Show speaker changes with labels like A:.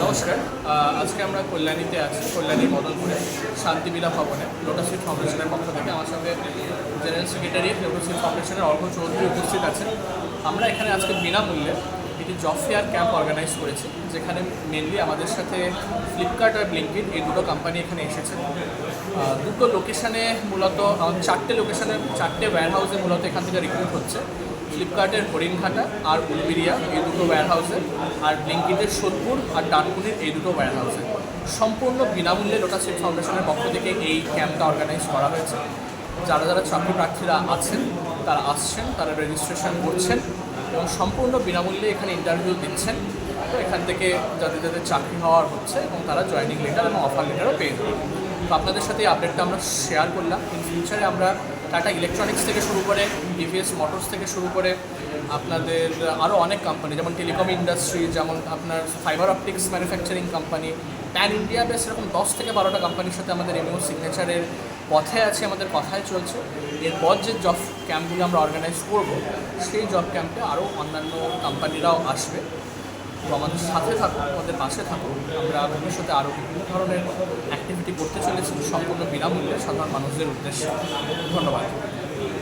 A: নমস্কার। আজকে আমরা কল্যাণীতে আছি, কল্যাণী মদনপুরে শান্তিবিলা ভবনে লোটাস সিড ফাউন্ডেশনের পক্ষ থেকে আমার সঙ্গে জেনারেল সেক্রেটারি লোটাস সিড ফাউন্ডেশনের অর্ঘ চৌধুরী উপস্থিত আছেন। আমরা এখানে আজকে বিনামূল্যে একটি জব ফেয়ার ক্যাম্প অর্গানাইজ করেছি, যেখানে মেনলি আমাদের সাথে ফ্লিপকার্ট আর ব্লিঙ্কিট এই দুটো কোম্পানি এখানে এসেছে। দুটো লোকেশানে মূলত চারটে ওয়্যার হাউসে মূলত এখান থেকে রিক্রুট হচ্ছে। ফ্লিপকার্টের হরিণঘাটা আর উলবেড়িয়া এই দুটো ওয়্যার হাউসে, আর ব্লিঙ্কিটের সোদপুর আর ডানকুনির এই দুটো ওয়্যার হাউসে সম্পূর্ণ বিনামূল্যে লোটাস সিড ফাউন্ডেশনের পক্ষ থেকে এই ক্যাম্পটা অর্গানাইজ করা হয়েছে। যারা যারা চাকরি প্রার্থীরা আছেন তারা আসছেন, তারা রেজিস্ট্রেশন করছেন এবং সম্পূর্ণ বিনামূল্যে এখানে ইন্টারভিউ দিচ্ছেন। তো এখান থেকে যাদের যাদের চাকরি হওয়ার হচ্ছে এবং তারা জয়েনিং লেটার এবং অফার লেটারও পেয়ে যাবে। তো আপনাদের সাথে এই আপডেটটা আমরা শেয়ার করলাম। ইন ফিউচারে আমরা টাটা ইলেকট্রনিক্স থেকে শুরু করে টিভিএস মোটরস থেকে শুরু করে আপনাদের আরও অনেক কোম্পানি, যেমন টেলিকম ইন্ডাস্ট্রি, যেমন আপনার fibre optics manufacturing company, pan India base, এরকম 10 থেকে 12টা কোম্পানির সাথে আমাদের এমইও সিগনেচারের পথে আছে, আমাদের কথাই চলছে। এরপর যে জব ক্যাম্পগুলো আমরা অর্গানাইজ করব, সেই জব ক্যাম্পে আরও অন্যান্য কোম্পানিরাও আসবে। তো আমাদের সাথে থাকুন, আমাদের পাশে থাকুন। আমরা ভবিষ্যতে আরও বিভিন্ন ধরনের অ্যাক্টিভিটি করতে চলেছি সম্পূর্ণ বিনামূল্যে সাধারণ মানুষদের উদ্দেশ্যে। ধন্যবাদ।